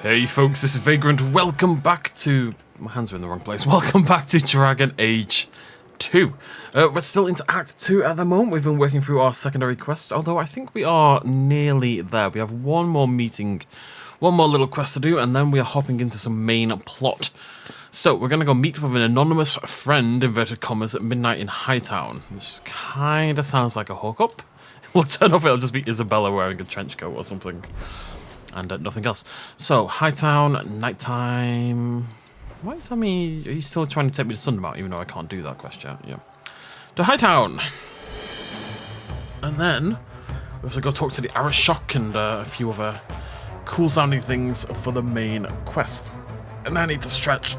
Hey folks, this is Vagrant. Welcome back to... My hands are in the wrong place. Welcome back to Dragon Age 2. We're still into Act 2 at the moment. We've been working through our secondary quest, although I think we are nearly there. We have one more meeting, one more little quest to do, and then we are hopping into some main plot. So, we're going to go meet with an anonymous friend, inverted commas, at midnight in Hightown. Which kind of sounds like a hookup. We'll turn off, it'll just be Isabella wearing a trench coat or something. And nothing else. So, Hightown, nighttime. Why tell me? Are you still trying to take me to Sundermount, even though I can't do that quest yet? Yeah. To Hightown! And then, we have to go talk to the Arashok and a few other cool sounding things for the main quest. And I need to stretch.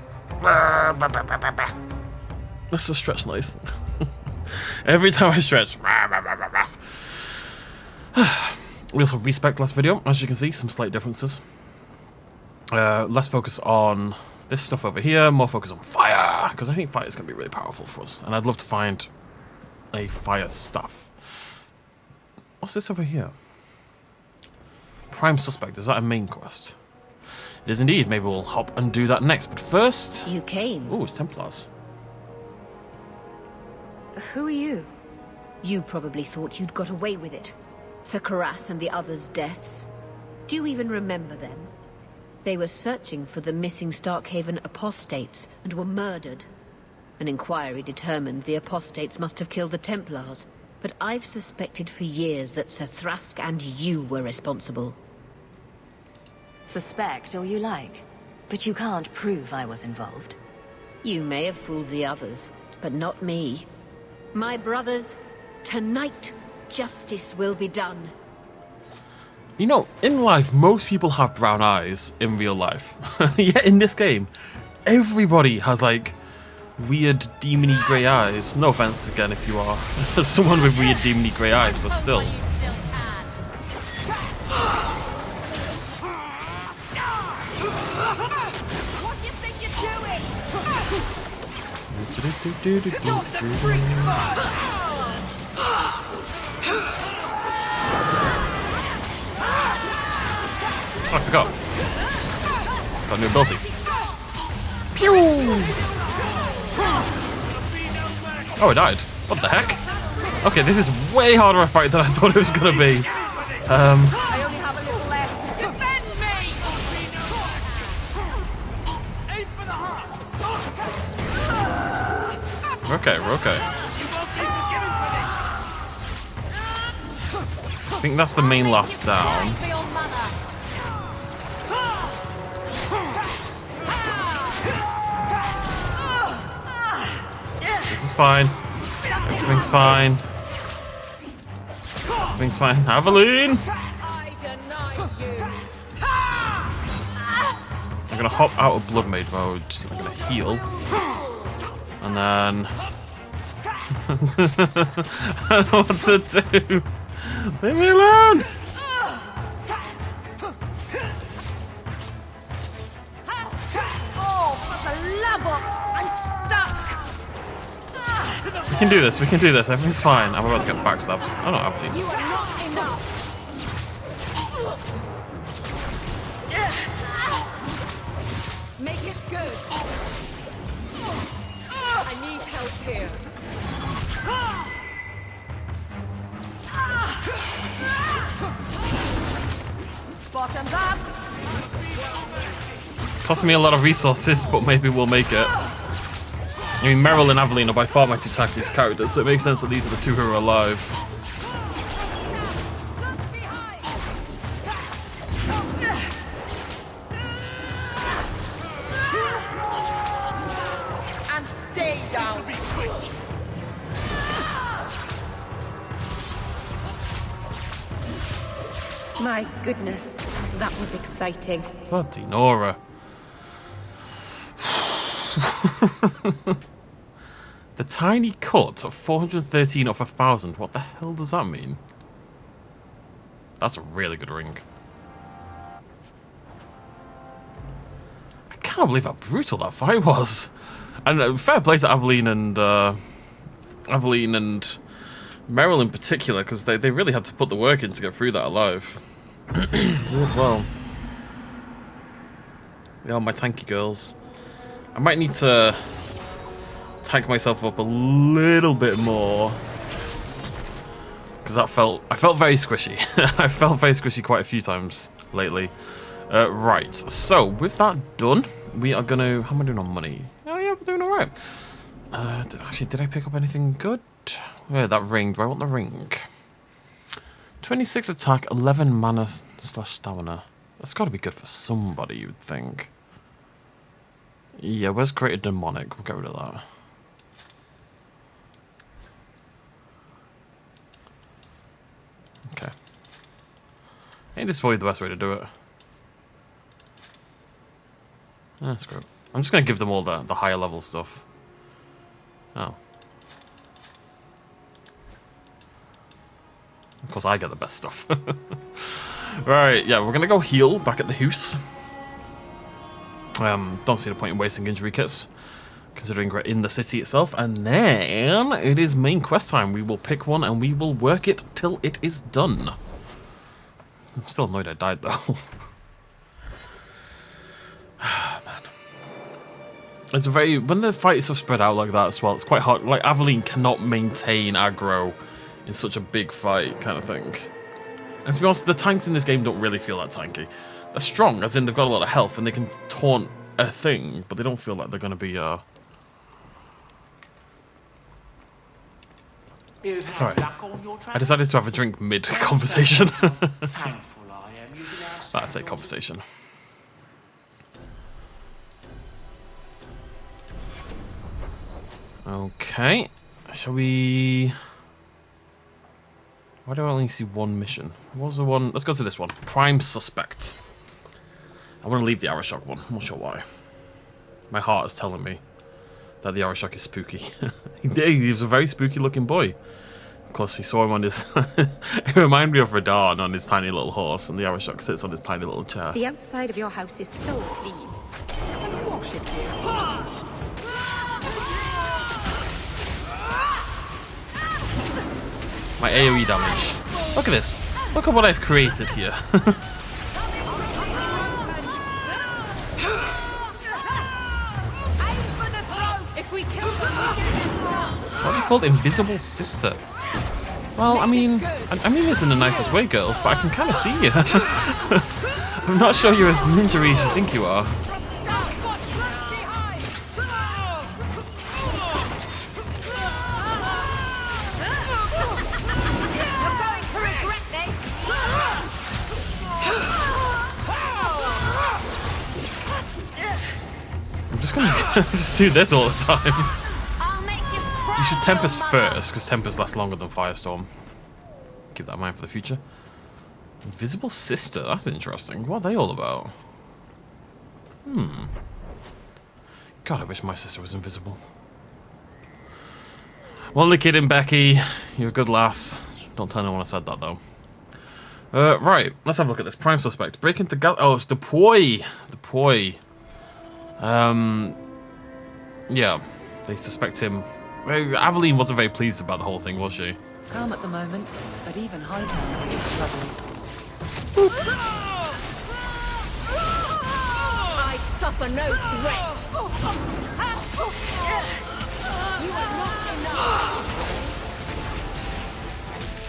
Let's just stretch nice. Every time I stretch. We also respec last video, as you can see, some slight differences. Less focus on this stuff over here, more focus on fire, because I think fire is going to be really powerful for us, and I'd love to find a fire staff. What's this over here? Prime Suspect, is that a main quest? It is indeed, maybe we'll hop and do that next, but first... You came. Oh, it's Templars. Who are you? You probably thought you'd got away with it. Sir Karas and the others' deaths. Do you even remember them? They were searching for the missing Starkhaven apostates and were murdered. An inquiry determined the apostates must have killed the Templars, but I've suspected for years that Sir Thrask and you were responsible. Suspect all you like, but you can't prove I was involved. You may have fooled the others, but not me. My brothers, tonight justice will be done. You know, in life, most people have brown eyes in real life. Yet in this game, everybody has like weird demony grey eyes. No offense again if you are someone with weird demony grey eyes, but still. What do you think you're doing? Oh, I forgot. Got a new ability. Pew! Oh, I died. What the heck? Okay, this is way harder a fight than I thought it was gonna be. I only have a little left. Defend me! Aim for the heart. We're okay, we're okay. I think that's the main last down. This is fine. Everything's fine. Everything's fine. Aveline! I deny you. I'm gonna hop out of Blood Mage mode. I'm gonna heal. And then... I don't know what to do. Leave me alone! Oh, for the love of... I'm stuck. We can do this, we can do this. Everything's fine. I'm about to get backstabs. I don't have You these. are not enough. Make it good. I need help here. Bottoms up. It's costing me a lot of resources, but maybe we'll make it. I mean, Meryl and Aveline are by far my two tackiest characters, so it makes sense that these are the two who are alive. And stay down. My goodness, that was exciting. Bloody Nora. The tiny cut of 413 off 1,000. What the hell does that mean? That's a really good ring. I can't believe how brutal that fight was. And fair play to Aveline and Meryl in particular, because they really had to put the work in to get through that alive. Well. They are my tanky girls. I might need to tank myself up a little bit more. Because I felt very squishy. I felt very squishy quite a few times lately. Right, so with that done, we are gonna... How am I doing on money? Oh yeah, we're doing alright. Actually, did I pick up anything good? Yeah, that ring. Do I want the ring? 26 attack, 11 mana / stamina. That's got to be good for somebody, you would think. Yeah, where's Created Demonic? We'll get rid of that. Okay. I think this is probably the best way to do it. Screw it. I'm just going to give them all the higher level stuff. Oh. Of course, I get the best stuff. Right, yeah, we're going to go heal back at the house. Don't see the point in wasting injury kits, considering we're in the city itself. And then it is main quest time. We will pick one and we will work it till it is done. I'm still annoyed I died, though. Man. It's very... When the fight is so spread out like that as well, it's quite hard. Like, Aveline cannot maintain aggro in such a big fight kind of thing. And to be honest, the tanks in this game don't really feel that tanky. They're strong, as in they've got a lot of health and they can taunt a thing, but they don't feel like they're going to be... Sorry. I decided to have a drink mid-conversation. I say conversation. Okay. Shall we... Why do I only see one mission? What was the one? Let's go to this one. Prime Suspect. I want to leave the Arashok one. I'm not sure why. My heart is telling me that the Arashok is spooky. He was a very spooky looking boy. Of course, he saw him on his... It reminded me of Radahn on his tiny little horse, and the Arashok sits on his tiny little chair. The outside of your house is so clean. Some wash it here. My AoE damage. Look at this. Look at what I've created here. What is called Invisible Sister? Well, I mean this in the nicest way, girls, but I can kind of see you. I'm not sure you're as ninja as you think you are. I'm just gonna just do this all the time. You should Tempest first, because Tempest lasts longer than Firestorm. Keep that in mind for the future. Invisible Sister, that's interesting. What are they all about? God, I wish my sister was invisible. One only kidding, Becky. You're a good lass. Don't tell anyone I said that, though. Right, let's have a look at this. Prime Suspect. Break into oh, it's Deploy. Deploy. Yeah, they suspect him. Aveline wasn't very pleased about the whole thing, was she? Calm at the moment, but even Hightown has its troubles. I suffer no threat. You are not enough.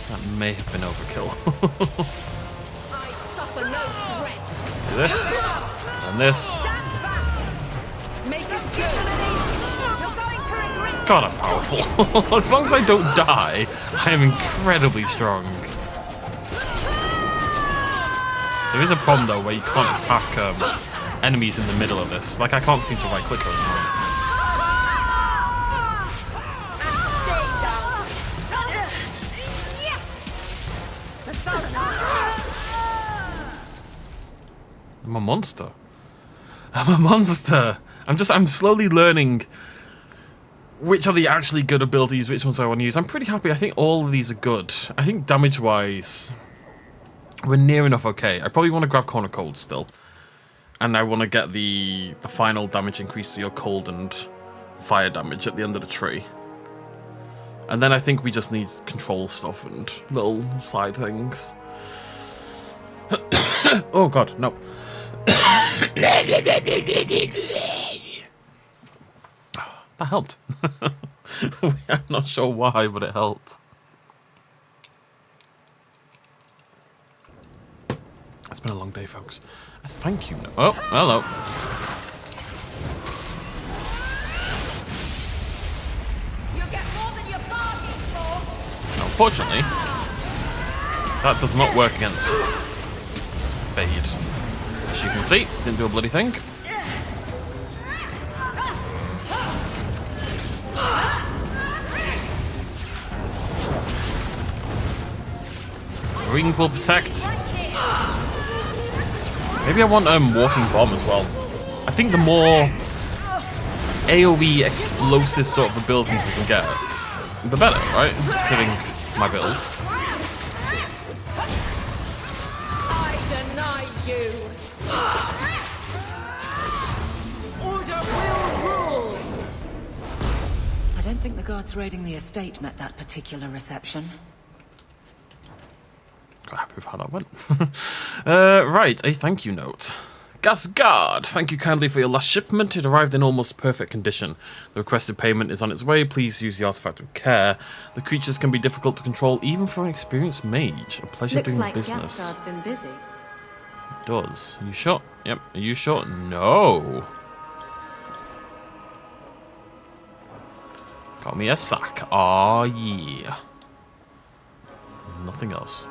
That may have been overkill. I suffer no threat. Do this, and this. Make it good. You're going to regret. God, I'm powerful. As long as I don't die, I am incredibly strong. There is a problem, though, where you can't attack enemies in the middle of this. Like, I can't seem to right-click or anything. I'm a monster. I'm a monster. I'm slowly learning which are the actually good abilities, which ones I want to use. I'm pretty happy. I think all of these are good. I think damage-wise, we're near enough okay. I probably want to grab Corner Cold still. And I want to get the final damage increase to your cold and fire damage at the end of the tree. And then I think we just need control stuff and little side things. Oh god, no. That helped. I'm not sure why, but it helped. It's been a long day, folks. Thank you. Oh, hello. You get more than you bargained for. Unfortunately, that does not work against Fade. As you can see, didn't do a bloody thing. Ring will protect. Maybe I want walking bomb as well. I think the more AoE explosive sort of abilities we can get, the better, right? Considering my build. I deny you. Order will rule. I don't think the guards raiding the estate met that particular reception. Quite happy with how that went. Right, a thank you note. Gasgard, thank you kindly for your last shipment. It arrived in almost perfect condition. The requested payment is on its way. Please use the artifact with care. The creatures can be difficult to control even for an experienced mage. A pleasure Looks doing like business. Gasgard's been busy. It does. Are you sure? Yep. Are you sure? No. Got me a sack. Aw, yeah. Nothing else.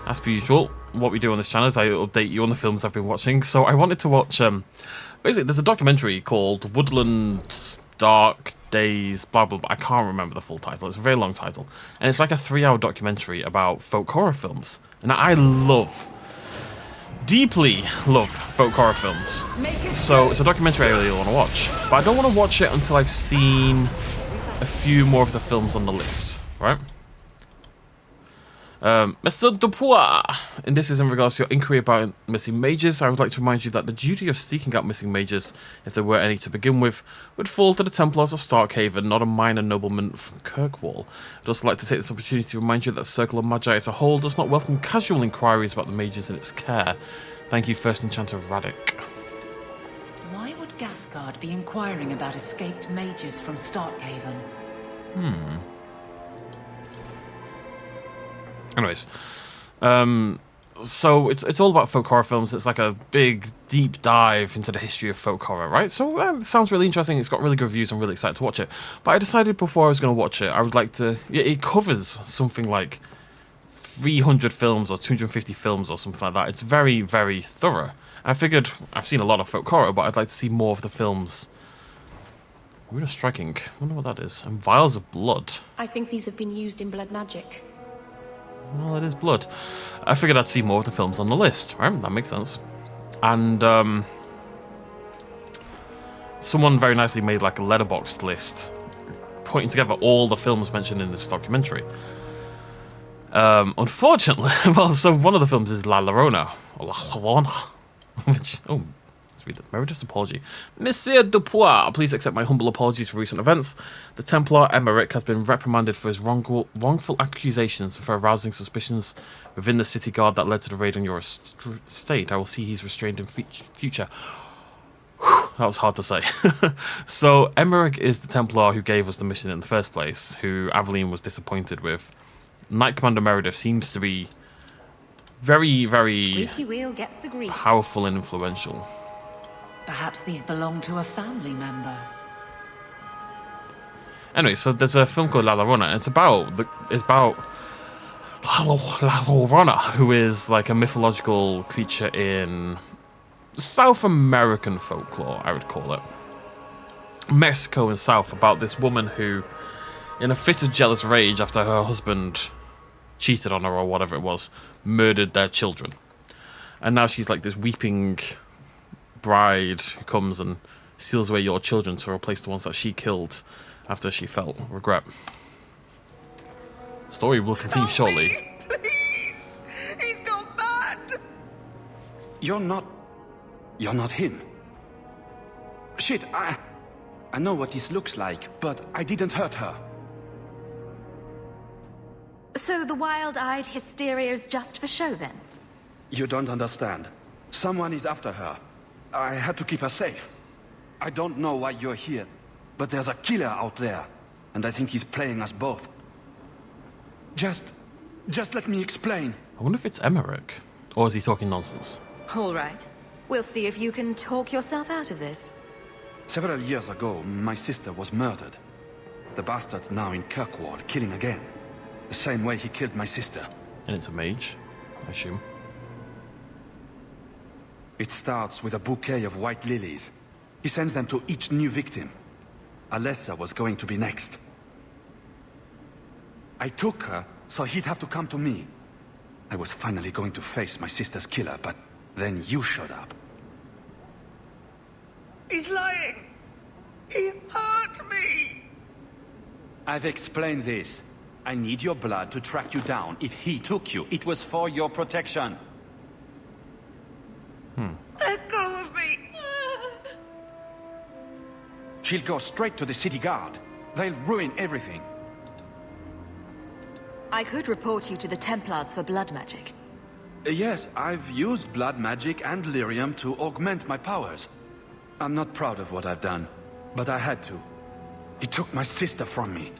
As per usual, what we do on this channel is I update you on the films I've been watching. So I wanted to watch, basically there's a documentary called Woodland Dark Days, blah, blah, blah. I can't remember the full title. It's a very long title. And it's like a 3-hour documentary about folk horror films. And I deeply love folk horror films. So it's a documentary I really want to watch. But I don't want to watch it until I've seen a few more of the films on the list, right? Mr. Dupois, and this is in regards to your inquiry about missing mages. I would like to remind you that the duty of seeking out missing mages, if there were any to begin with, would fall to the Templars of Starkhaven, not a minor nobleman from Kirkwall. I'd also like to take this opportunity to remind you that the Circle of Magi as a whole does not welcome casual inquiries about the mages in its care. Thank you, First Enchanter Radek. Why would Gasgard be inquiring about escaped mages from Starkhaven? Anyways, so it's all about folk horror films. It's like a big, deep dive into the history of folk horror, right? So it sounds really interesting. It's got really good reviews. I'm really excited to watch it. But I decided before I was going to watch it, I would like to... It covers something like 300 films or 250 films or something like that. It's very, very thorough. And I figured I've seen a lot of folk horror, but I'd like to see more of the films. Rune of Striking. I wonder what that is. And Vials of Blood. I think these have been used in blood magic. Well, it is blood. I figured I'd see more of the films on the list, right? That makes sense. And someone very nicely made like a letterboxd list, putting together all the films mentioned in this documentary. Unfortunately, well, so one of the films is La Llorona, or La Llorona, which, let's read the Meredith's apology. Monsieur Dupois, please accept my humble apologies for recent events. The Templar Emmerich has been reprimanded for his wrongful accusations for arousing suspicions within the city guard that led to the raid on your estate. I will see he's restrained in future. Whew, that was hard to say. So Emmerich is the Templar who gave us the mission in the first place, who Aveline was disappointed with. Knight Commander Meredith seems to be very, very Squeaky wheel gets the grease. powerful and influential. Perhaps these belong to a family member. Anyway, so there's a film called La Llorona, and it's about La Llorona, who is like a mythological creature in South American folklore, I would call it. Mexico and South, about this woman who, in a fit of jealous rage after her husband cheated on her or whatever it was, murdered their children. And now she's like this weeping bride who comes and steals away your children to replace the ones that she killed after she felt regret. Story will continue shortly. Please! He's gone mad! You're not him. Shit, I know what this looks like, but I didn't hurt her. So the wild-eyed hysteria is just for show, then? You don't understand. Someone is after her. I had to keep her safe. I don't know why you're here, but there's a killer out there, and I think he's playing us both. Just let me explain. I wonder if it's Emmerich, or is he talking nonsense? All right. We'll see if you can talk yourself out of this. Several years ago, my sister was murdered. The bastard's now in Kirkwall, killing again. The same way he killed my sister. And it's a mage, I assume. It starts with a bouquet of white lilies. He sends them to each new victim. Alessa was going to be next. I took her, so he'd have to come to me. I was finally going to face my sister's killer, but then you showed up. He's lying! He hurt me! I've explained this. I need your blood to track you down. If he took you, it was for your protection. Let go of me! She'll go straight to the city guard. They'll ruin everything. I could report you to the Templars for blood magic. Yes, I've used blood magic and lyrium to augment my powers. I'm not proud of what I've done, but I had to. He took my sister from me.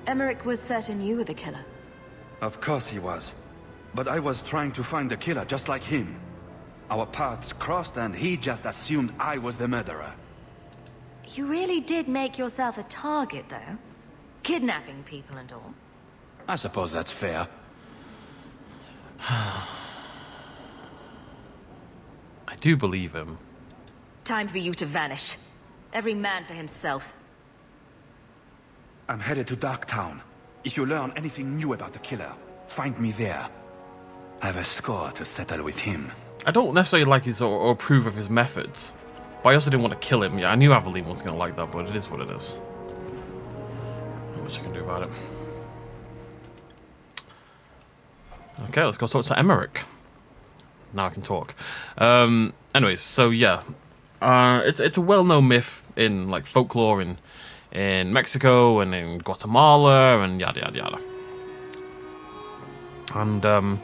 Emmerich was certain you were the killer. Of course he was. But I was trying to find the killer just like him. Our paths crossed and he just assumed I was the murderer. You really did make yourself a target, though. Kidnapping people and all. I suppose that's fair. I do believe him. Time for you to vanish. Every man for himself. I'm headed to Darktown. If you learn anything new about the killer, find me there. I have a score to settle with him. I don't necessarily like his or approve of his methods, but I also didn't want to kill him. Yeah, I knew Aveline wasn't going to like that, but it is what it is. Not much I can do about it. Okay, let's go talk to Emmerich. Now I can talk. Anyways, so yeah, it's a well-known myth in like folklore in Mexico and in Guatemala and yada yada yada. And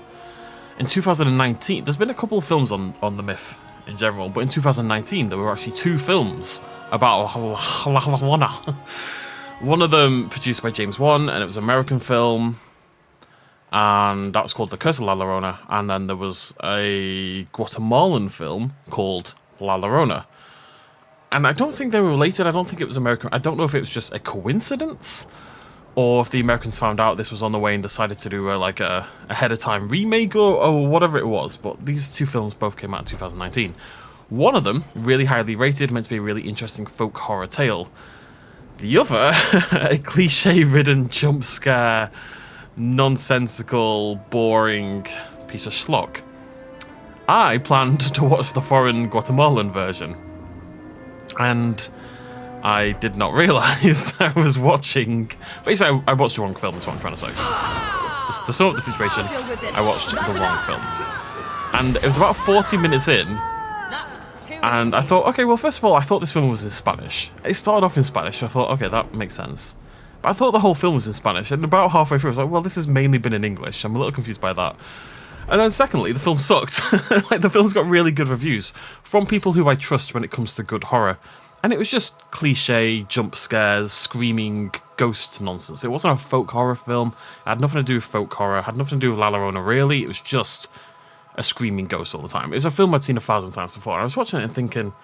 in 2019, there's been a couple of films on the myth in general, but in 2019 there were actually 2 films about La Llorona. One of them produced by James Wan, and it was an American film, and that was called The Curse of La Llorona. And then there was a Guatemalan film called La Llorona. And I don't think they were related. I don't think it was American. I don't know if it was just a coincidence, or if the Americans found out this was on the way and decided to do a ahead of time remake or whatever it was. But these 2 films both came out in 2019. One of them, really highly rated, meant to be a really interesting folk horror tale. The other, a cliche-ridden jump scare, nonsensical, boring piece of schlock. I planned to watch the foreign Guatemalan version, and I did not realise I was watching... Basically, I watched the wrong film, is what I'm trying to say. Just to sum up the situation, I watched the wrong film. And it was about 40 minutes in, and I thought, okay, well, first of all, I thought this film was in Spanish. It started off in Spanish, so I thought, okay, that makes sense. But I thought the whole film was in Spanish, and about halfway through, I was like, well, this has mainly been in English. I'm a little confused by that. And then secondly, the film sucked. Like, the film's got really good reviews from people who I trust when it comes to good horror. And it was just cliche, jump scares, screaming ghost nonsense. It wasn't a folk horror film. It had nothing to do with folk horror. It had nothing to do with La Llorona, really. It was just a screaming ghost all the time. It was a film I'd seen 1,000 times before. And I was watching it and thinking,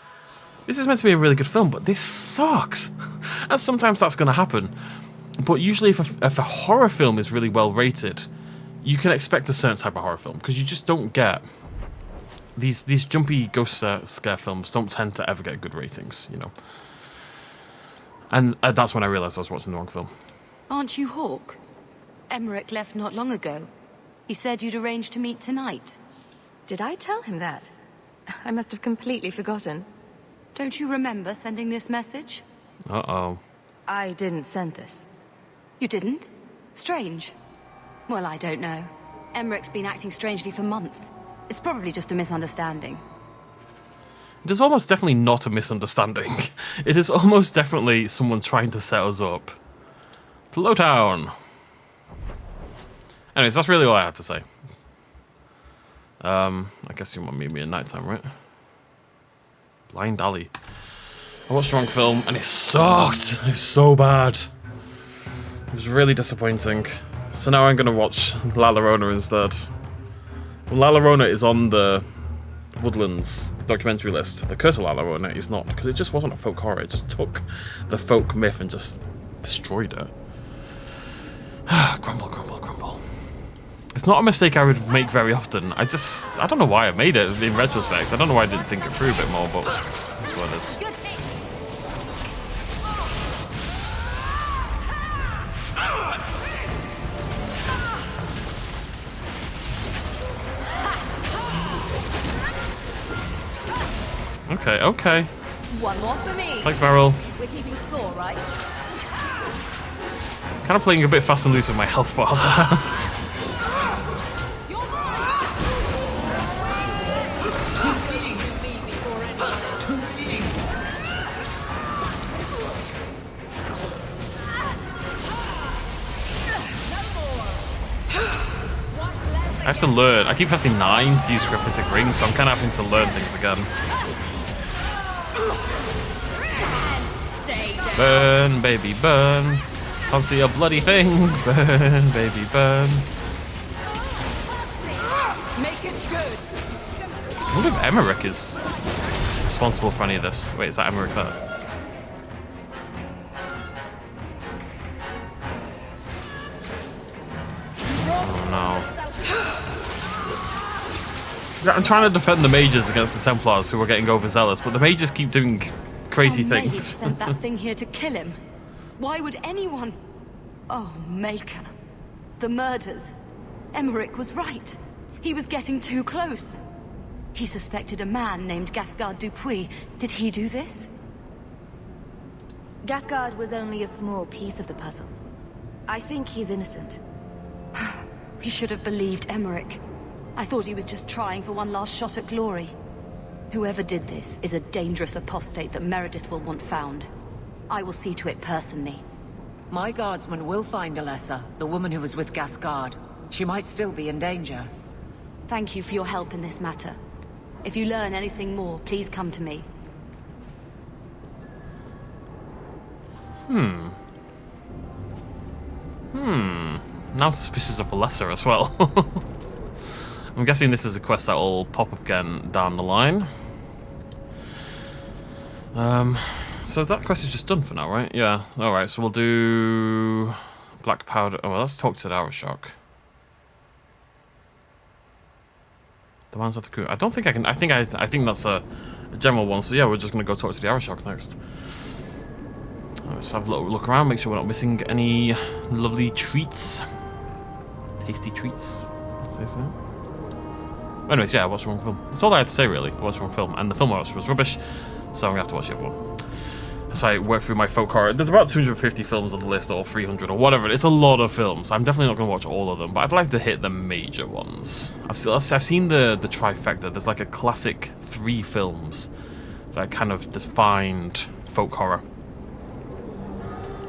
this is meant to be a really good film, but this sucks. And sometimes that's going to happen. But usually if a horror film is really well rated, you can expect a certain type of horror film, because you just don't get... These jumpy ghost scare films don't tend to ever get good ratings, you know. And that's when I realised I was watching the wrong film. Aren't you Hawke? Emmerich left not long ago. He said you'd arranged to meet tonight. Did I tell him that? I must have completely forgotten. Don't you remember sending this message? Uh-oh. I didn't send this. You didn't? Strange. Well, I don't know. Emmerich's been acting strangely for months. It's probably just a misunderstanding. It is almost definitely not a misunderstanding. It is almost definitely someone trying to set us up. To Lowtown. Anyways, that's really all I have to say. I guess you want to meet me at night time, right? Blind Alley. I watched the wrong film and it sucked. It was so bad. It was really disappointing. So now I'm going to watch La Llorona instead. Well, La Llorona is on the Woodlands documentary list. The Curse of La Llorona is not, because it just wasn't a folk horror. It just took the folk myth and just destroyed it. Grumble, grumble, grumble. It's not a mistake I would make very often. I don't know why I made it in retrospect. I don't know why I didn't think it through a bit more, but that's what it is. Okay, okay. One more for me. Thanks, Meryl. We're keeping score, right? Kind of playing a bit fast and loose with my health bar. I have to learn. I keep pressing 9 to use Graphitic Ring, so I'm kind of having to learn things again. Burn, baby, burn. Can't see a bloody thing. Burn, baby, burn. Make it good. I wonder if Emmerich is responsible for any of this. Wait, is that Emmerich there? Oh no. Yeah, I'm trying to defend the mages against the Templars who are getting overzealous, but the mages keep doing crazy Mage things. sent that thing here to kill him. Why would anyone? Oh, Maker. The murders. Emmerich was right. He was getting too close. He suspected a man named Gascard Dupuis. Did he do this? Gascard was only a small piece of the puzzle. I think he's innocent. We should have believed Emmerich. I thought he was just trying for one last shot at glory. Whoever did this is a dangerous apostate that Meredith will want found. I will see to it personally. My guardsman will find Alessa, the woman who was with Gascard. She might still be in danger. Thank you for your help in this matter. If you learn anything more, please come to me. Now suspicious of Alessa as well. I'm guessing this is a quest that will pop up again down the line. So that quest is just done for now, right? Yeah. Alright, so we'll do black powder. Oh, well, let's talk to the Arashock. The man's at the coup. I don't think I can. I think that's a general one. So yeah, we're just gonna go talk to the Arashock next. Let's have a little look around, make sure we're not missing any lovely treats. Tasty treats, as they say. Anyways, yeah, I watched the wrong film. That's all I had to say, really. I watched the wrong film, and the film I watched was rubbish, so I'm gonna have to watch the other one. As I work through my folk horror, there's about 250 films on the list, or 300, or whatever. It's a lot of films. I'm definitely not gonna watch all of them, but I'd like to hit the major ones. I've seen the trifecta. There's like a classic 3 films that kind of defined folk horror.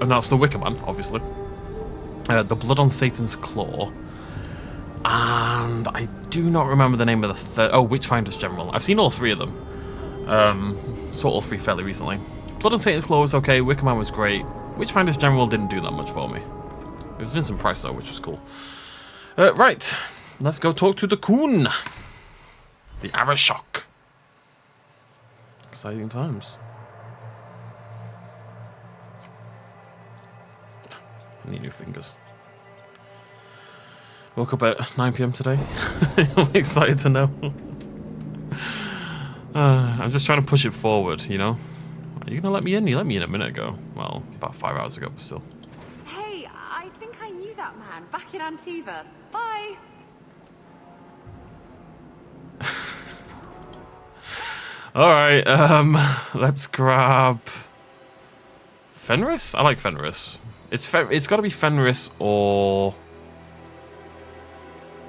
And that's The Wicker Man, obviously. The Blood on Satan's Claw. And I do not remember the name of the third. Oh, Witchfinder's General. I've seen all 3 of them. Saw all 3 fairly recently. Blood on Satan's Claw was okay. Wicker Man was great. Witchfinder's General didn't do that much for me. It was Vincent Price though, which was cool. Right. Let's go talk to the Coon. The Arashock. Exciting times. I need new fingers. Woke up at 9 PM today. I'm excited to know. I'm just trying to push it forward, you know? Are you gonna let me in? You let me in a minute ago. Well, about 5 hours ago, but still. Hey, I think I knew that man back in Antiva. Bye. Alright, let's grab Fenris? I like Fenris. It's got to be Fenris or...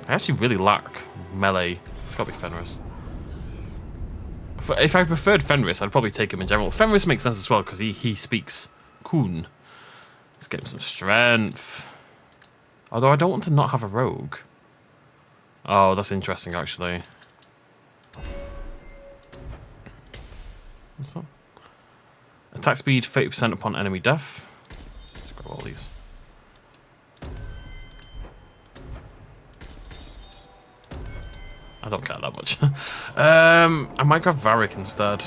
I actually really lack melee. It's got to be Fenris. If I preferred Fenris, I'd probably take him in general. Fenris makes sense as well because he speaks Coon. Let's get him some strength. Although I don't want to not have a rogue. Oh, that's interesting, actually. What's that? Attack speed 30% upon enemy death. Let's grab all these. I don't care that much. I might grab Varric instead.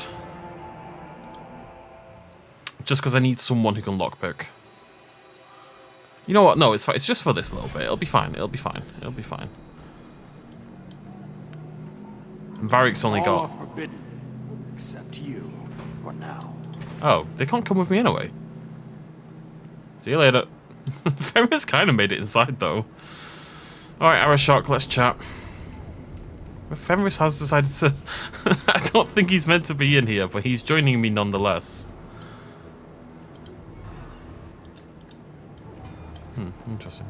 Just because I need someone who can lockpick. You know what? No, it's fine. It's just for this little bit. It'll be fine. It'll be fine. It'll be fine. And Varric's only All are got... forbidden, except you, for now. Oh, they can't come with me anyway. See you later. Fenris kind of made it inside, though. Alright, Arashock, let's chat. But Fenris has decided to... I don't think he's meant to be in here, but he's joining me nonetheless. Interesting.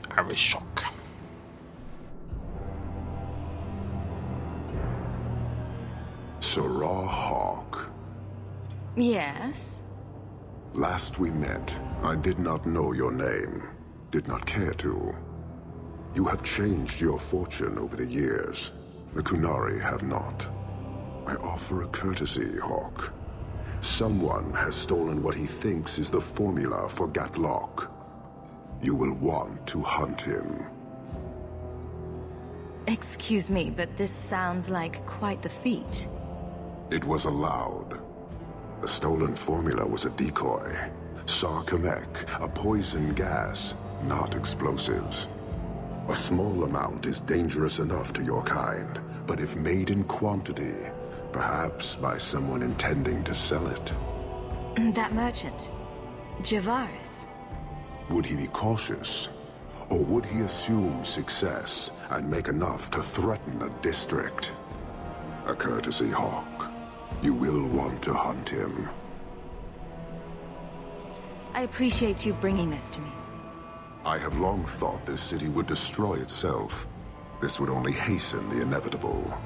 Arashock. Sarah Hawke. Yes? Last we met, I did not know your name. Did not care to. You have changed your fortune over the years. The Kunari have not. I offer a courtesy, Hawke. Someone has stolen what he thinks is the formula for Gatlock. You will want to hunt him. Excuse me, but this sounds like quite the feat. It was allowed. The stolen formula was a decoy. Sarkamek, a poison gas, not explosives. A small amount is dangerous enough to your kind, but if made in quantity, perhaps by someone intending to sell it. That merchant, Javaris. Would he be cautious? Or would he assume success and make enough to threaten a district? A courtesy, Hawke. You will want to hunt him. I appreciate you bringing this to me. I have long thought this city would destroy itself. This would only hasten the inevitable.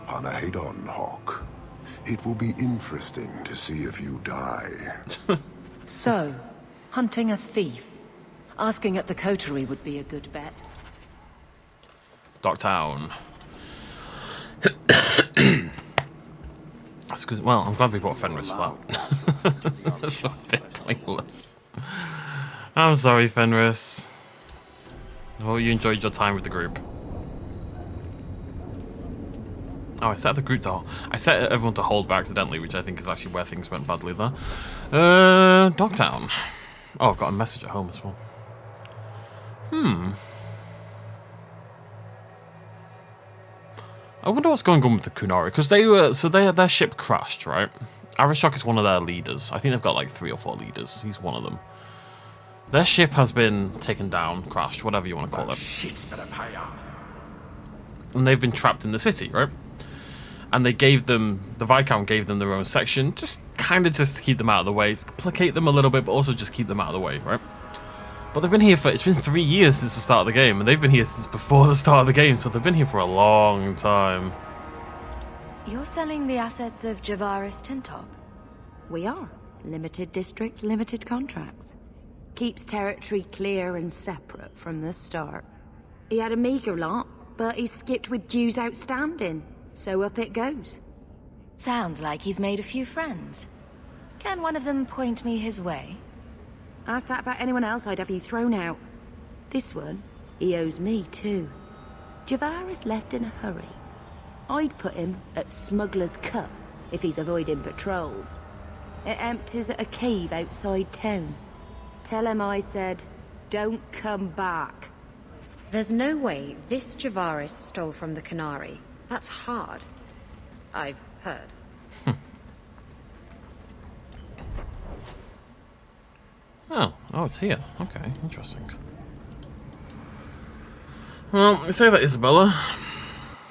Hanahedon, Hawke. It will be interesting to see if you die. So, hunting a thief. Asking at the coterie would be a good bet. Docktown. Excuse me. Well, I'm glad we brought Fenris for that. That's a bit pointless. I'm sorry, Fenris. I hope you enjoyed your time with the group. Oh, I set the group to... I set everyone to hold by accidentally, which I think is actually where things went badly there. Dogtown. Oh, I've got a message at home as well. I wonder what's going on with the Kunari, because they were... So their ship crashed, right? Arashock is one of their leaders. I think they've got like 3 or 4 leaders. He's one of them. Their ship has been taken down, crashed, whatever you want to call it. Shit's better pay up. And they've been trapped in the city, right? And they gave them, the Viscount gave them their own section, just to keep them out of the way, placate them a little bit, but also just keep them out of the way, right? But they've been here it's been 3 years since the start of the game, and they've been here since before the start of the game, so they've been here for a long time. You're selling the assets of Javaris Tintop? We are. Limited districts, limited contracts. Keeps territory clear and separate from the start. He had a meager lot, but he skipped with dues outstanding, so up it goes. Sounds like he's made a few friends. Can one of them point me his way? Ask that about anyone else, I'd have you thrown out. This one, he owes me too. Javaris left in a hurry. I'd put him at Smuggler's Cut if he's avoiding patrols. It empties at a cave outside town. Tell him I said, don't come back. There's no way this Javaris stole from the Canary. That's hard. I've heard. Oh, it's here. Okay, interesting. Well, you say that, Isabella.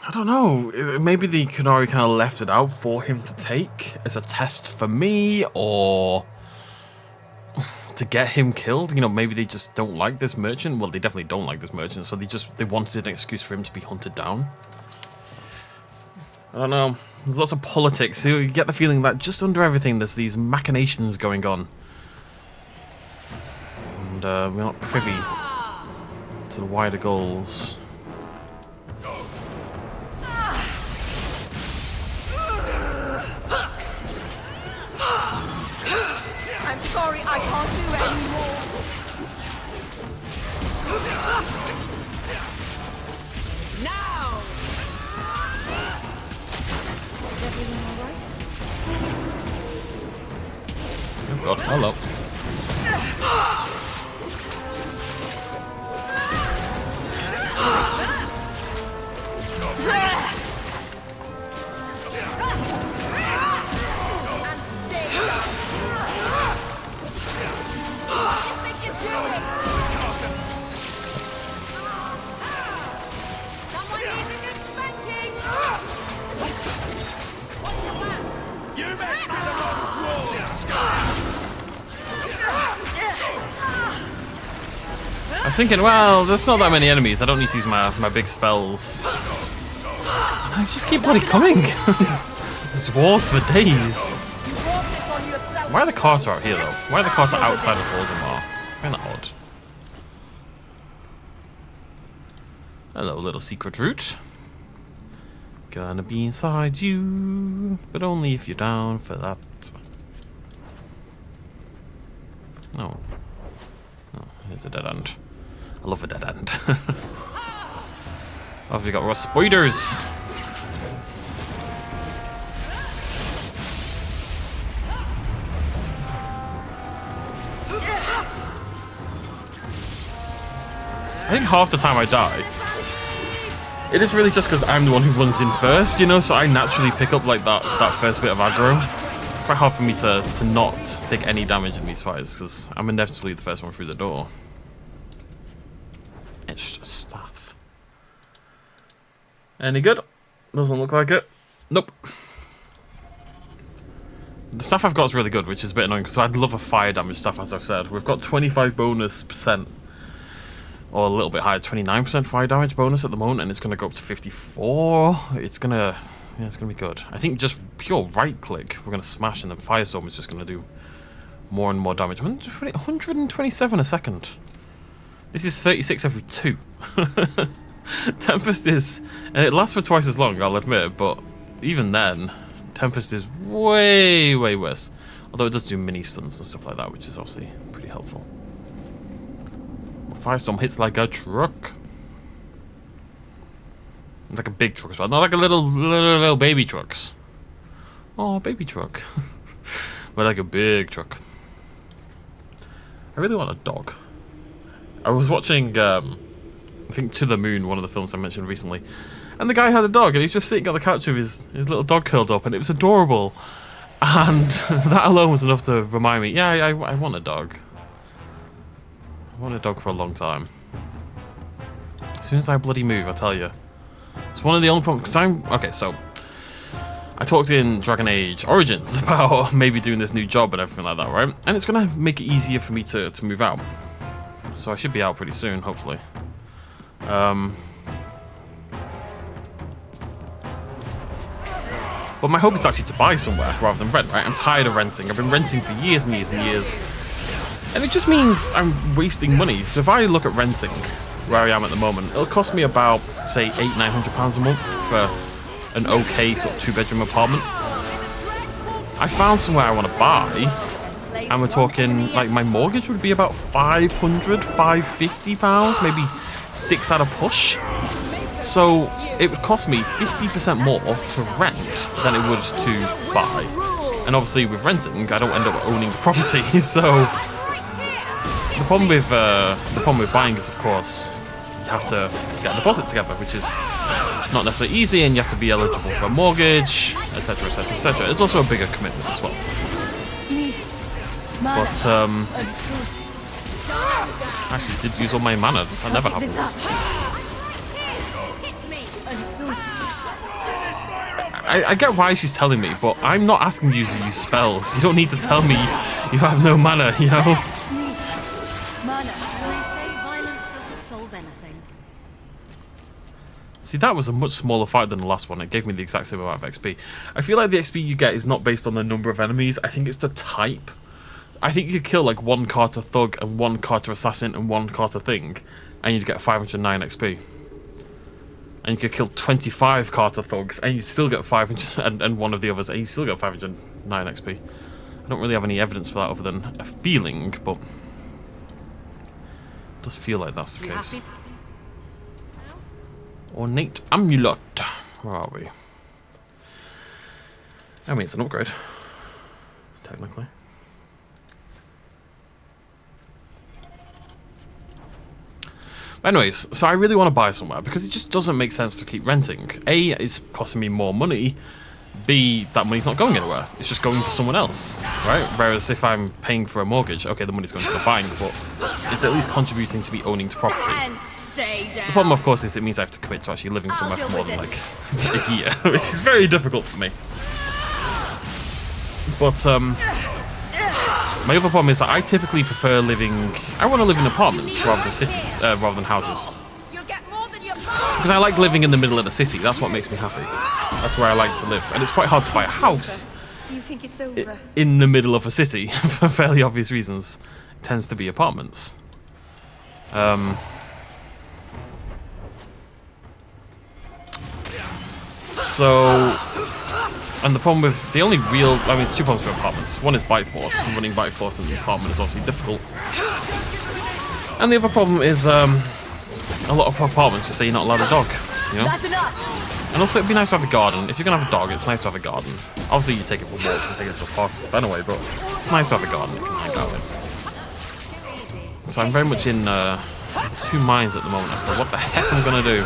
I don't know. Maybe the Canary kind of left it out for him to take as a test for me, or to get him killed. You know, maybe they just don't like this merchant. Well, they definitely don't like this merchant, so they wanted an excuse for him to be hunted down. I don't know. There's lots of politics. You get the feeling that just under everything there's these machinations going on. And we're not privy to the wider goals. I'm sorry, I can't do anymore. Now! Is everything alright? Oh god, hello. I was thinking, well, there's not that many enemies. I don't need to use my big spells. I just keep bloody coming. There's wars for days. Why are the carts out here, though? Why are the carts outside of Orzammar? I find that odd. Hello, little secret route. Gonna be inside you, but only if you're down for that. Oh. Oh, here's a dead end. I love a dead end. Oh, we got raw spiders. I think half the time I die, it is really just because I'm the one who runs in first, you know, so I naturally pick up like that first bit of aggro. It's quite hard for me to not take any damage in these fights because I'm inevitably the first one through the door. It's just stuff. Any good? Doesn't look like it. Nope. The stuff I've got is really good, which is a bit annoying because I'd love a fire damage stuff, as I've said. We've got 25 bonus percent, or a little bit higher, 29% fire damage bonus at the moment, and it's going to go up to 54. It's gonna be good. I think just pure right click, we're going to smash, and then Firestorm is just going to do more and more damage. 127 a second. This is 36 every 2. Tempest is, and it lasts for twice as long, I'll admit, but even then, Tempest is way, way worse. Although it does do mini stuns and stuff like that, which is obviously pretty helpful. Firestorm hits like a truck. Like a big truck as well. Not like a little baby trucks. Oh, baby truck. But like a big truck. I really want a dog. I was watching, I think To the Moon, one of the films I mentioned recently. And the guy had a dog, and he was just sitting on the couch with his little dog curled up, and it was adorable. And that alone was enough to remind me, yeah, I want a dog. I want a dog for a long time. As soon as I bloody move, I tell you. It's one of the only problems, because okay, so I talked in Dragon Age Origins about maybe doing this new job and everything like that, right? And it's going to make it easier for me to move out. So I should be out pretty soon, hopefully. But my hope is actually to buy somewhere rather than rent, right? I'm tired of renting. I've been renting for years and years and years. And it just means I'm wasting money. So if I look at renting where I am at the moment, it'll cost me about, say, £800–900 a month for an okay sort of 2-bedroom apartment. I found somewhere I want to buy, and we're talking, like, my mortgage would be about £550, maybe 6 at a push. So it would cost me 50% more to rent than it would to buy. And obviously with renting, I don't end up owning the property, so the problem with buying is, of course, you have to get a deposit together, which is not necessarily easy, and you have to be eligible for a mortgage, etc., etc., etc. It's also a bigger commitment as well. But actually, did use all my mana. That never happens. I get why she's telling me, but I'm not asking you to use spells. You don't need to tell me you have no mana, you know? See, that was a much smaller fight than the last one. It gave me the exact same amount of XP. I feel like the XP you get is not based on the number of enemies. I think it's the type. I think you could kill like 1 Carter Thug and 1 Carter Assassin and 1 Carter Thing, and you'd get 509 XP. And you could kill 25 Carter Thugs, and you'd still get 500, and one of the others, and you still get 509 XP. I don't really have any evidence for that other than a feeling, but it does feel like that's the case. Ornate Amulet. Where are we? I mean, it's an upgrade, technically. Anyways, so I really want to buy somewhere because it just doesn't make sense to keep renting. A, it's costing me more money. B, that money's not going anywhere. It's just going to someone else, right? Whereas if I'm paying for a mortgage, okay, the money's going to the bank, but it's at least contributing to me owning the property. And stay down. The problem, of course, is it means I have to commit to actually living somewhere for more than like a year, which is very difficult for me. But my other problem is that I typically prefer living. I want to live in apartments rather than cities, rather than houses. Because I like living in the middle of the city. That's what makes me happy. That's where I like to live, and it's quite hard to buy a house You think it's over? in the middle of a city for fairly obvious reasons. It tends to be apartments. So, and the problem with the only real, I mean, it's 2 problems with apartments. One is bite force. Running bite force in the apartment is obviously difficult. And the other problem is a lot of apartments just say you're not allowed a dog, you know? And also it'd be nice to have a garden. If you're gonna have a dog, it's nice to have a garden. Obviously you take it for walks and take it to a park and stuff anyway, but it's nice to have a garden you can hang out in. So I'm very much in 2 minds at the moment as to what the heck I'm gonna do.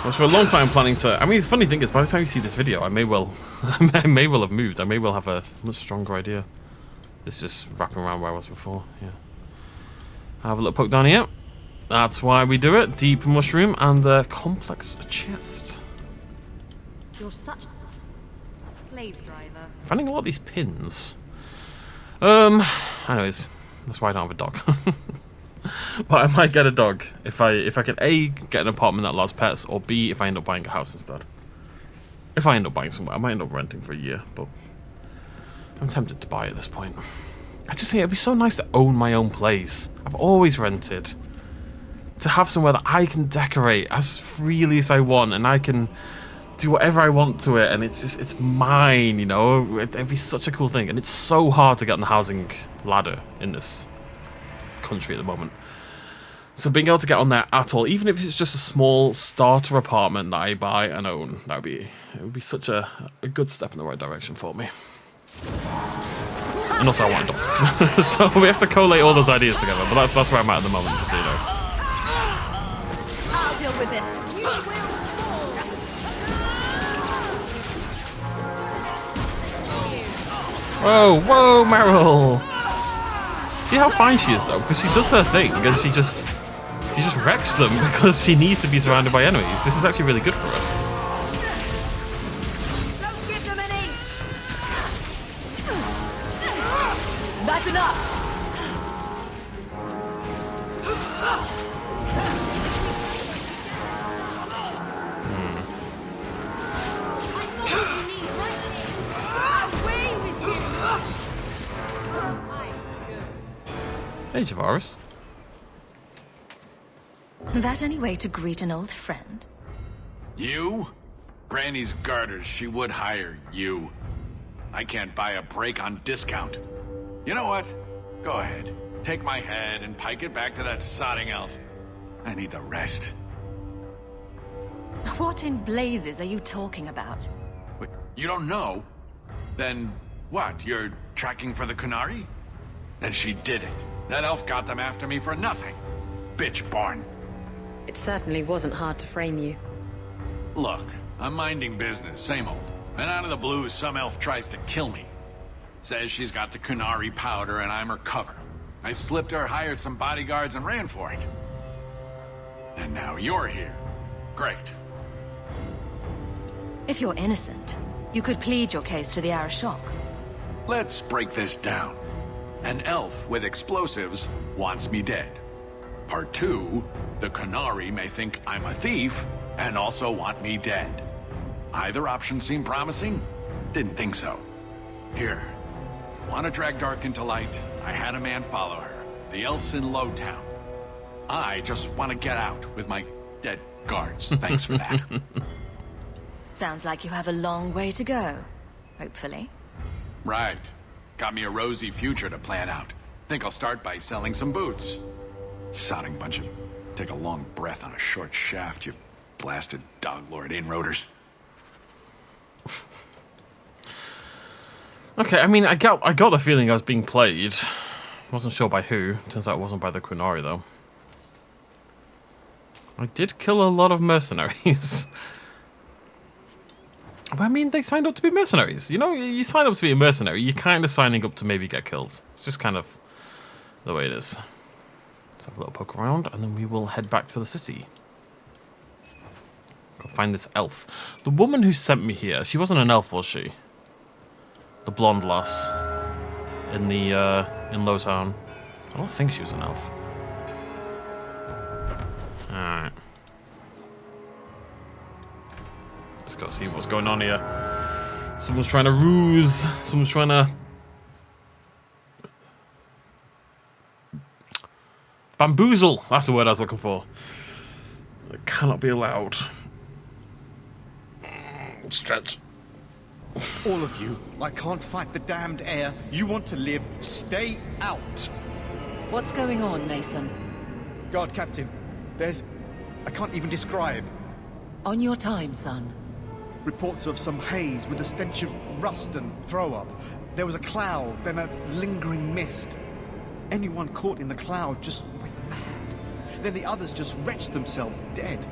I was for a long time planning to. I mean, the funny thing is, by the time you see this video, I may well have moved. I may well have a much stronger idea. It's just wrapping around where I was before. Yeah. I have a little poke down here. That's why we do it. Deep mushroom and a complex chest. You're such a slave driver. Finding a lot of these pins. Anyways, that's why I don't have a dog. But I might get a dog if I can A, get an apartment that allows pets, or B, if I end up buying a house instead. If I end up buying somewhere, I might end up renting for a year, but I'm tempted to buy at this point. I just think it'd be so nice to own my own place. I've always rented. To have somewhere that I can decorate as freely as I want, and I can do whatever I want to it, and it's mine, you know? It'd be such a cool thing, and it's so hard to get on the housing ladder in this country at the moment. So being able to get on there at all, even if it's just a small starter apartment that I buy and own, it would be such a good step in the right direction for me. And also I want a dog. So we have to collate all those ideas together, but that's where I'm at the moment, just so you know. I'll deal with this. You will fall. Whoa, Meryl! See how fine she is though, because she does her thing and she just wrecks them because she needs to be surrounded by enemies. This is actually really good for her. Don't give them an inch. That's enough. Hey, Javaris. That any way to greet an old friend? You? Granny's garters, she would hire you. I can't buy a break on discount. You know what? Go ahead. Take my head and pike it back to that sodding elf. I need the rest. What in blazes are you talking about? Wait, you don't know? Then what? You're tracking for the Kunari? Then she did it. That elf got them after me for nothing. Bitch born. It certainly wasn't hard to frame you. Look, I'm minding business, same old. And out of the blue, some elf tries to kill me. Says she's got the Kunari powder and I'm her cover. I slipped her, hired some bodyguards, and ran for it. And now you're here. Great. If you're innocent, you could plead your case to the Arashok. Let's break this down. An elf with explosives wants me dead. Part 2, the Qunari may think I'm a thief and also want me dead. Either option seemed promising? Didn't think so. Here. Want to drag Dark into light? I had a man follow her. The elf's in Lowtown. I just want to get out with my dead guards. Thanks for that. Sounds like you have a long way to go, hopefully. Right. Got me a rosy future to plan out. Think I'll start by selling some boots. Sodding bunch of... Take a long breath on a short shaft, you blasted dog-lord inroaders. Okay, I mean, I got the feeling I was being played. Wasn't sure by who. Turns out it wasn't by the Qunari, though. I did kill a lot of mercenaries. But I mean, they signed up to be mercenaries. You know, you sign up to be a mercenary, you're kind of signing up to maybe get killed. It's just kind of the way it is. Let's have a little poke around, and then we will head back to the city. Go find this elf. The woman who sent me here, she wasn't an elf, was she? The blonde lass in the in Lowtown. I don't think she was an elf. Alright. Let's go see what's going on here. Someone's trying to ruse. Someone's trying to... bamboozle. That's the word I was looking for. It cannot be allowed. Stretch. All of you, I can't fight the damned air. You want to live, stay out. What's going on, Mason? Guard Captain, there's... I can't even describe. On your time, son. Reports of some haze with a stench of rust and throw-up. There was a cloud, then a lingering mist. Anyone caught in the cloud just went mad. Then the others just wretched themselves dead.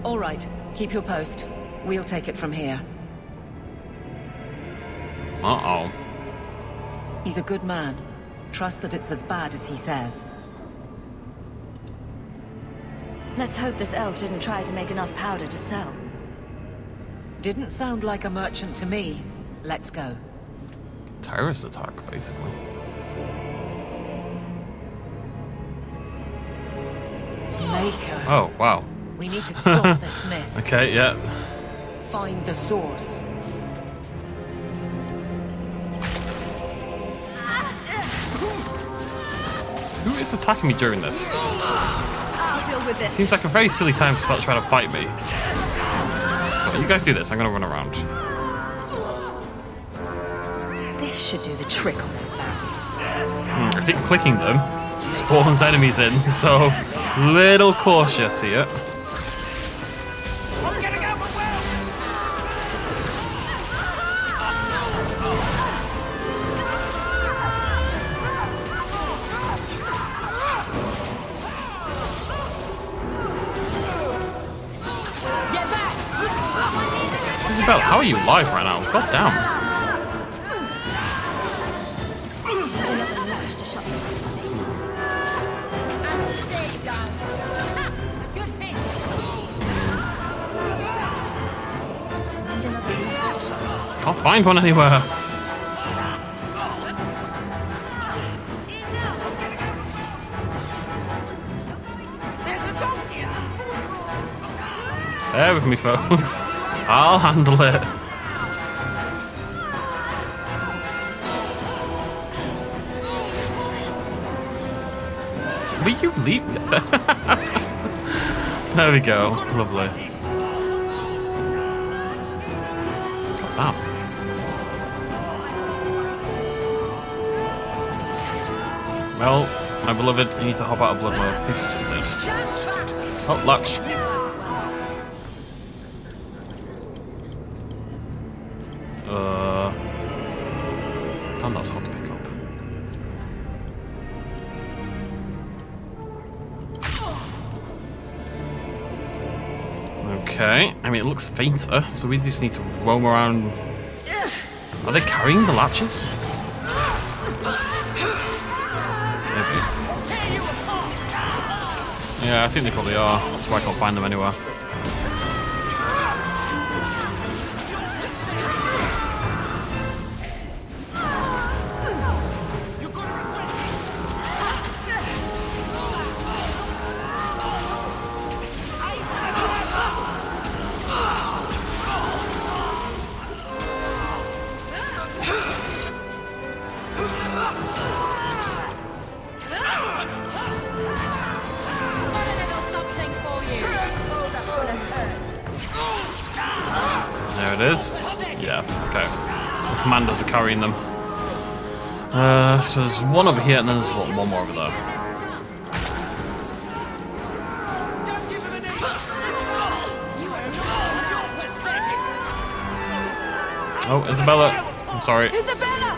All right, keep your post. We'll take it from here. Uh-oh. He's a good man. Trust that it's as bad as he says. Let's hope this elf didn't try to make enough powder to sell. Didn't sound like a merchant to me. Let's go. Terrorist attack, basically. Maker. Oh, wow. We need to stop this mess. Okay, yeah. Find the source. Who is attacking me during this? I'll deal with this. Seems like a very silly time to start trying to fight me. But you guys do this, I'm gonna run around. This should do the trick on those barrels. I think clicking them spawns enemies in, so little cautious here. Isabel, how are you alive right now? God damn. Can't find one anywhere. Bear with me, folks. I'll handle it. Will you leave? There we go. Lovely. Wow. Well, my beloved, you need to hop out of blood mode. I think she just did. Oh, latch. And that's hard to pick up. Okay, I mean it looks fainter, so we just need to roam around. Are they carrying the latches? Maybe. Yeah, I think they probably are. That's why I can't find them anywhere. It is? Yeah, okay. The commanders are carrying them. So there's one over here, and then there's one more over there. Oh, Isabella. I'm sorry. Isabella!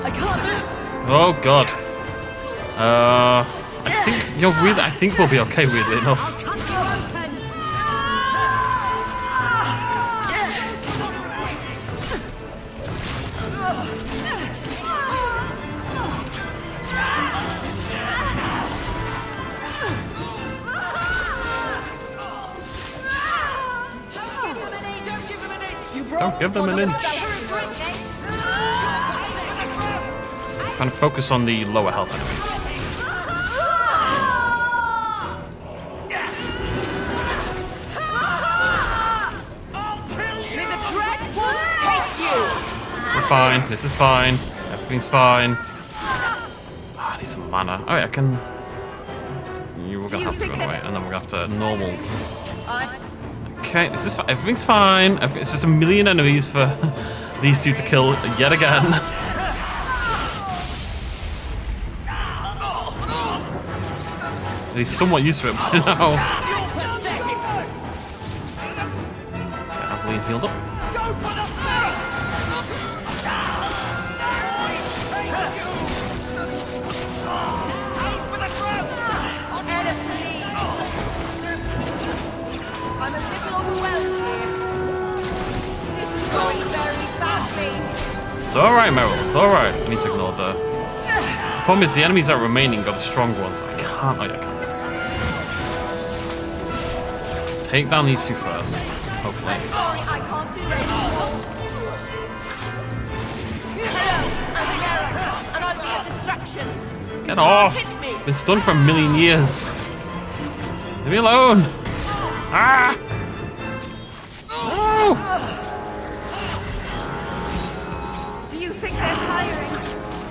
I can't. Oh god. I think we'll be okay, weirdly enough. Don't give them an inch. Kind of focus on the lower health enemies. We're fine. This is fine. Everything's fine. Oh, I need some mana. Oh, yeah, I can. We're gonna have to run away, and then we're gonna have to normal. Okay, this is fine. Everything's fine. It's just a million enemies for these two to kill yet again. He's somewhat used to it by now. Okay, Aveline healed up. It's alright, Meryl. It's alright. I need to ignore the problem is the enemies that are remaining are the strong ones. I can't. I can't. Let's take down these two first. Hopefully. Get off! Been stunned for a million years. Leave me alone. Ah!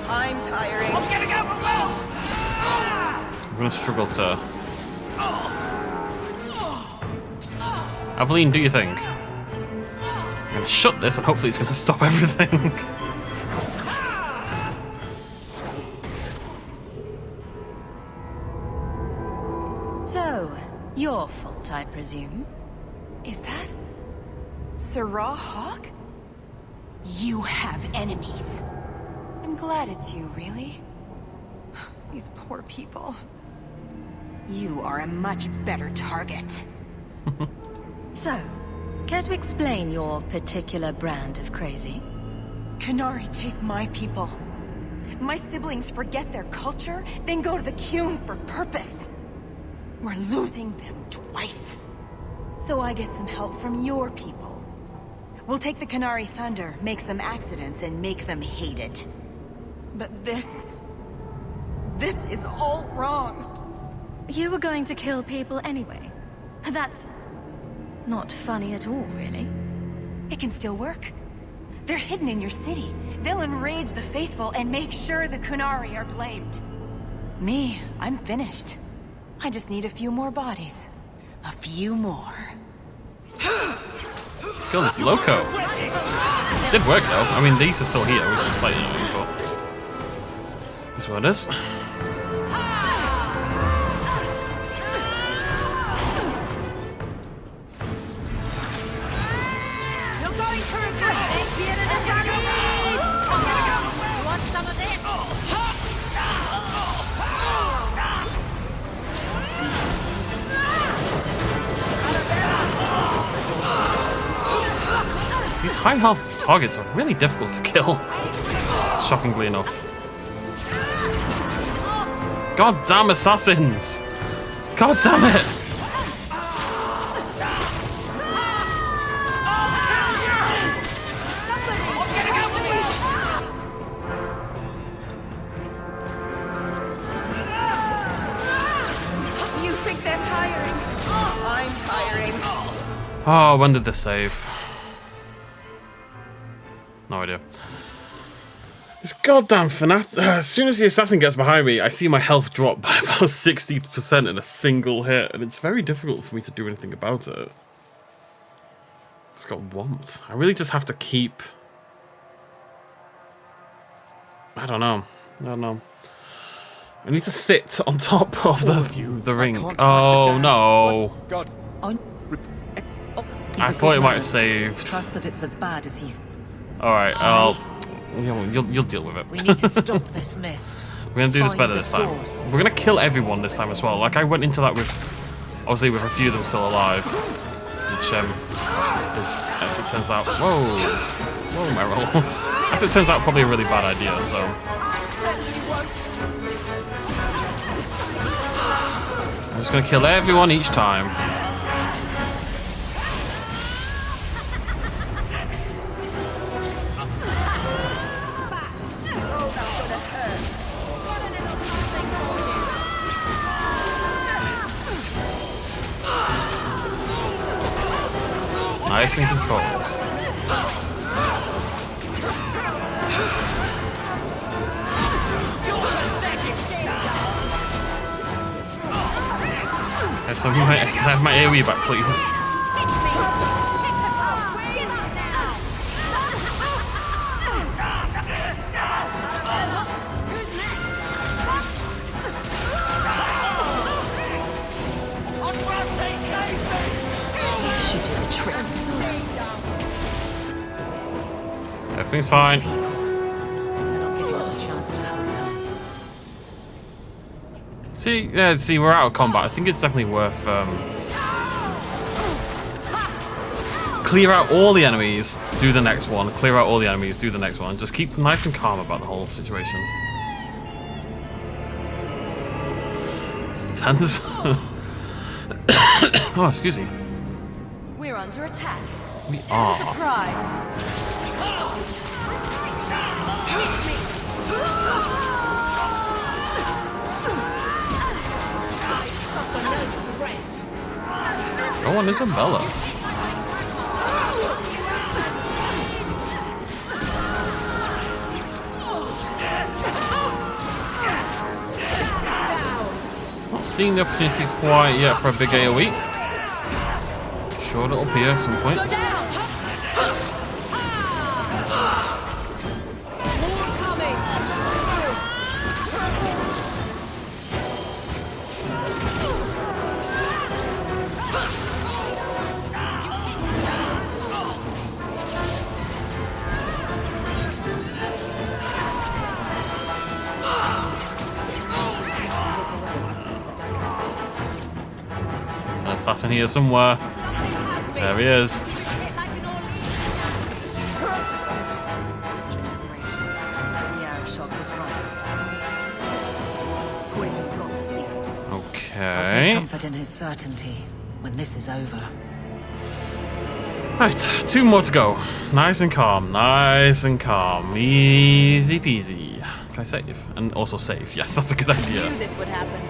I'm tiring. I'm gonna struggle to. Aveline, do your thing. I'm gonna shut this and hopefully it's gonna stop everything. So, your fault, I presume? Is that Sirrah Hawke? You have enemies. I'm glad it's you, really. These poor people. You are a much better target. So, care to explain your particular brand of crazy? Qunari take my people. My siblings forget their culture, then go to the Qun for purpose. We're losing them twice. So I get some help from your people. We'll take the Qunari thunder, make some accidents, and make them hate it. But this is all wrong. You were going to kill people anyway. That's not funny at all, really. It can still work. They're hidden in your city. They'll enrage the faithful and make sure the Qunari are blamed. Me, I'm finished. I just need a few more bodies. A few more. Kill this loco. It did work though. I mean, these are still here, which is slightly annoying, but that's what it is. These high health targets are really difficult to kill, shockingly enough. God damn assassins! God damn it! You think they're tiring? I'm tiring. Oh, when did this save? No idea. This goddamn fanatic. As soon as the assassin gets behind me, I see my health drop by about 60% in a single hit, and it's very difficult for me to do anything about it. It's got warmth. I really just have to keep... I don't know. I need to sit on top of the ring. Oh no! God. I thought it might have saved. Trust that it's as bad as he's... Alright, you'll deal with it. We need to stop this mist. We're gonna do this better this time. We're gonna kill everyone this time as well. Like, I went into that with... Obviously with a few of them still alive. Which, is, as it turns out... Whoa, Meryl. As it turns out, probably a really bad idea, so... I'm just gonna kill everyone each time. Nice and controlled. So can I have my AoE back, please? Everything's fine. See, we're out of combat. I think it's definitely worth clear out all the enemies, do the next one. Clear out all the enemies, do the next one. Just keep nice and calm about the whole situation. It's tense. Oh, excuse me. We're under attack. We are. Surprise. Go on, Isabella. Not seeing the opportunity quite yet for a big AoE. Sure, it'll appear at some point. Assassin here somewhere. There he is. Okay. Comfort in his certainty when this is over. Right, 2 more to go. Nice and calm, nice and calm. Easy peasy. Can I save? And also save. Yes, that's a good idea. I knew this would happen.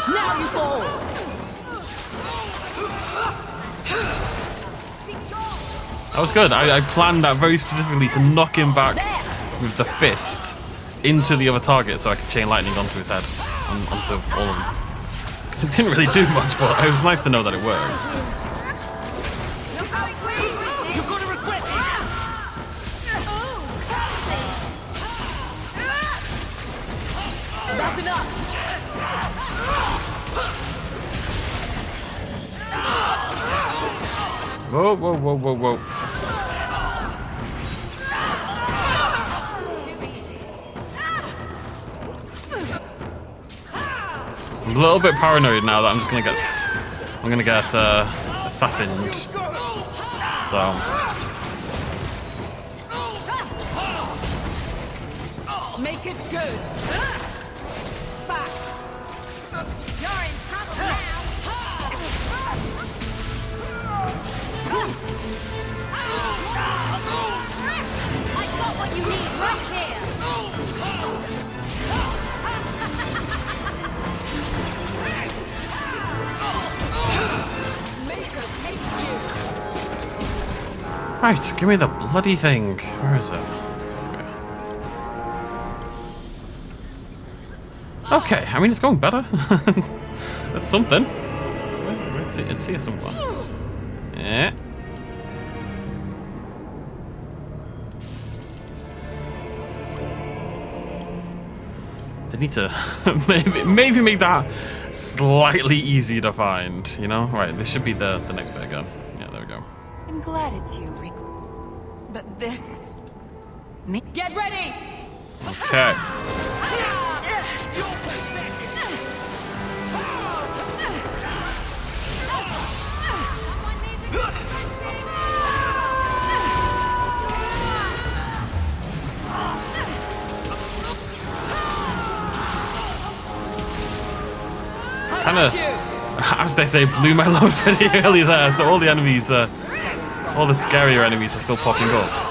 Now you fall. That was good. I planned that very specifically to knock him back with the fist into the other target so I could chain lightning onto his head and onto all of them. It didn't really do much, but it was nice to know that it works. You're gonna regret it. That's enough. Whoa, whoa, whoa, whoa, whoa. I'm a little bit paranoid now that I'm just gonna get assassined. So Make it good. Back. You're in trouble now. I got what you need right here. right, give me the bloody thing. Where is it? Okay, I mean, it's going better. That's something. It's here somewhere. Eh. They need to maybe make that slightly easier to find, you know? Right, this should be the next bit again. Yeah, there we go. I'm glad it's you, Rick. But this... Get ready! Okay. Kind of, as they say, blew my load pretty early there, so all the enemies, all the scarier enemies are still popping up.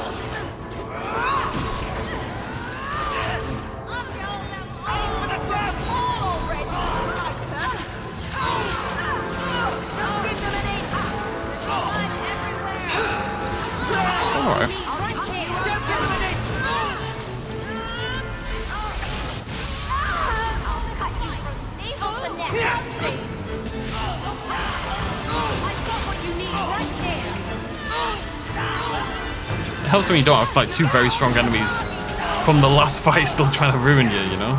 It helps when you don't have like two very strong enemies from the last fight still trying to ruin you, you know?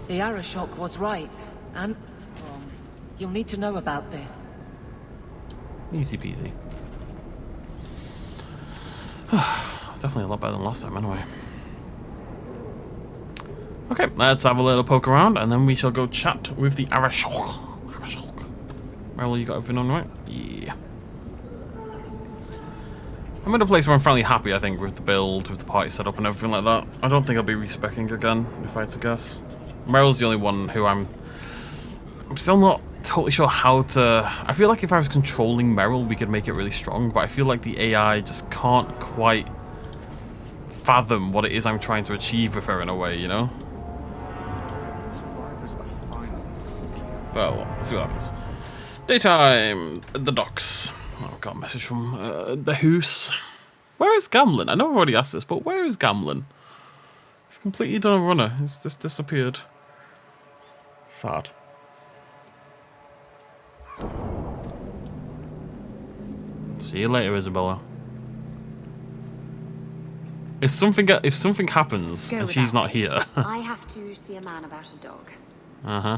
The Arashok was right, and wrong. You'll need to know about this. Easy peasy. Definitely a lot better than last time anyway. Okay, let's have a little poke around and then we shall go chat with the Arashok. Well, you got everything on right? Yeah. I'm in a place where I'm fairly happy, I think, with the build, with the party setup and everything like that. I don't think I'll be respecking again, if I had to guess. Meryl's the only one who I'm still not totally sure how to... I feel like if I was controlling Meryl, we could make it really strong, but I feel like the AI just can't quite fathom what it is I'm trying to achieve with her in a way, you know? Survivors are final. Well, let's see what happens. Daytime, the docks. Oh, I got a message from the Hoose. Where is Gamlin? I know I've already asked this, but where is Gamlin? He's completely done a runner. He's just disappeared. Sad. See you later, Isabella. If something happens and she's not here. I have to see a man about a dog. Uh-huh.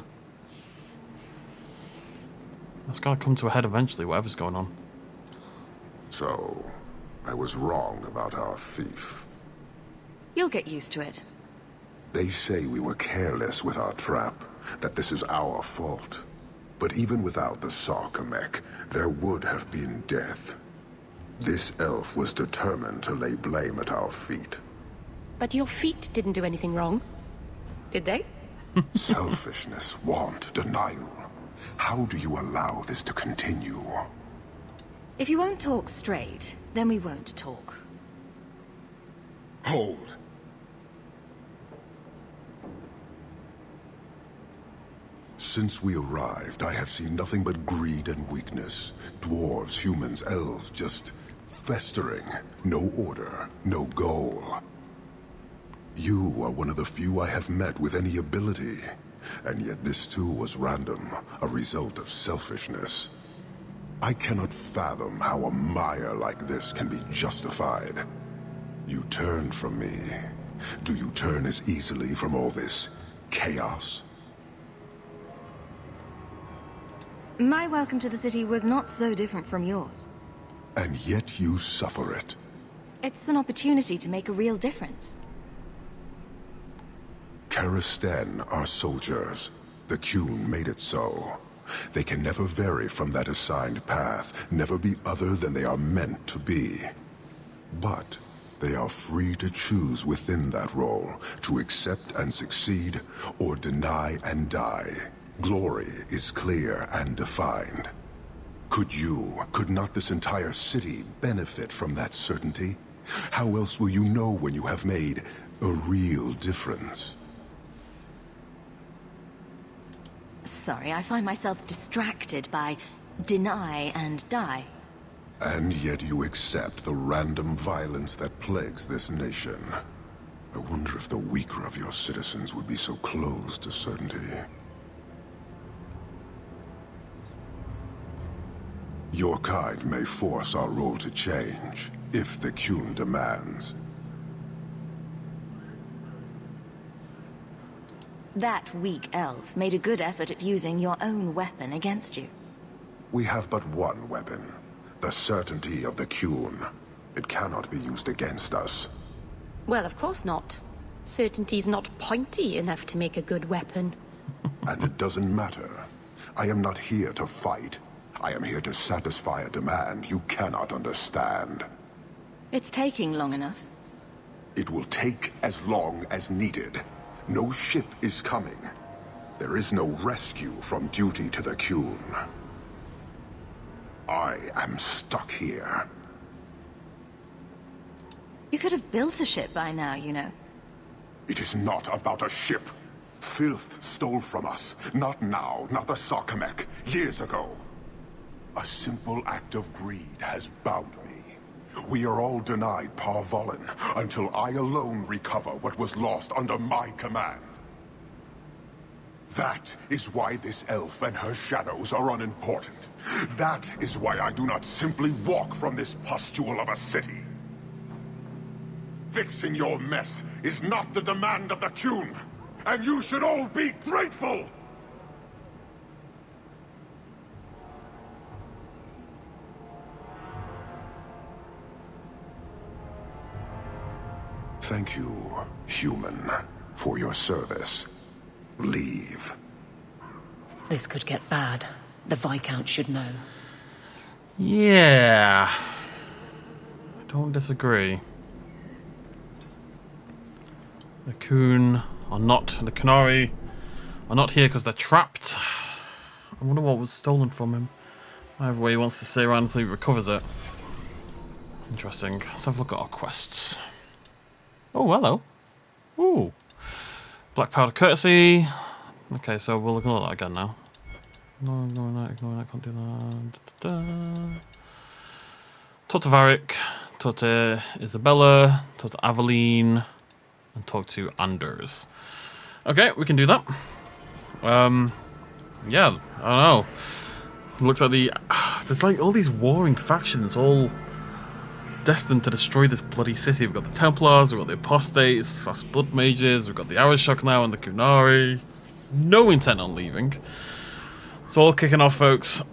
That's gotta come to a head eventually, whatever's going on. So, I was wrong about our thief. You'll get used to it. They say we were careless with our trap, that this is our fault. But even without the Sarkamek, there would have been death. This elf was determined to lay blame at our feet. But your feet didn't do anything wrong, did they? Selfishness, want, denial. How do you allow this to continue? If you won't talk straight, then we won't talk. Hold. Since we arrived, I have seen nothing but greed and weakness. Dwarves, humans, elves, just festering. No order, no goal. You are one of the few I have met with any ability. And yet this too was random, a result of selfishness. I cannot fathom how a mire like this can be justified. You turned from me. Do you turn as easily from all this chaos? My welcome to the city was not so different from yours. And yet you suffer it. It's an opportunity to make a real difference. Karisten are soldiers. The Qun made it so. They can never vary from that assigned path, never be other than they are meant to be. But they are free to choose within that role, to accept and succeed, or deny and die. Glory is clear and defined. Could not this entire city benefit from that certainty? How else will you know when you have made a real difference? Sorry, I find myself distracted by deny and die. And yet you accept the random violence that plagues this nation. I wonder if the weaker of your citizens would be so close to certainty. Your kind may force our role to change, if the Qun demands. That weak elf made a good effort at using your own weapon against you. We have but one weapon. The certainty of the Qun. It cannot be used against us. Well, of course not. Certainty's not pointy enough to make a good weapon. And it doesn't matter. I am not here to fight. I am here to satisfy a demand you cannot understand. It's taking long enough. It will take as long as needed. No ship is coming. There is no rescue from duty to the Qun. I am stuck here. You could have built a ship by now, you know. It is not about a ship. Filth stole from us. Not now, not the Sarkamek. Years ago. A simple act of greed has bound me. We are all denied Parvolin until I alone recover what was lost under my command. That is why this elf and her shadows are unimportant. That is why I do not simply walk from this pustule of a city. Fixing your mess is not the demand of the Qun, and you should all be grateful! Thank you, human, for your service. Leave. This could get bad. The Viscount should know. Yeah. I don't disagree. The Qun are not... The Qunari are not here because they're trapped. I wonder what was stolen from him. Either way, he wants to stay around until he recovers it. Interesting. Let's have a look at our quests. Oh, hello. Ooh. Black powder courtesy. Okay, so we'll ignore that again now. No, ignore that, can't do that. Talk to Varric, talk to Isabella, talk to Aveline, and talk to Anders. Okay, we can do that. Yeah, I don't know. Looks like there's like all these warring factions all destined to destroy this bloody city. We've got the Templars, we've got the Apostates, that's Blood Mages, we've got the Arishok now and the Qunari. No intent on leaving. It's all kicking off, folks.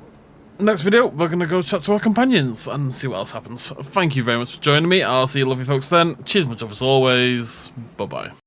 Next video, we're going to go chat to our companions and see what else happens. Thank you very much for joining me. I'll see you lovely folks then. Cheers much as always. Bye-bye.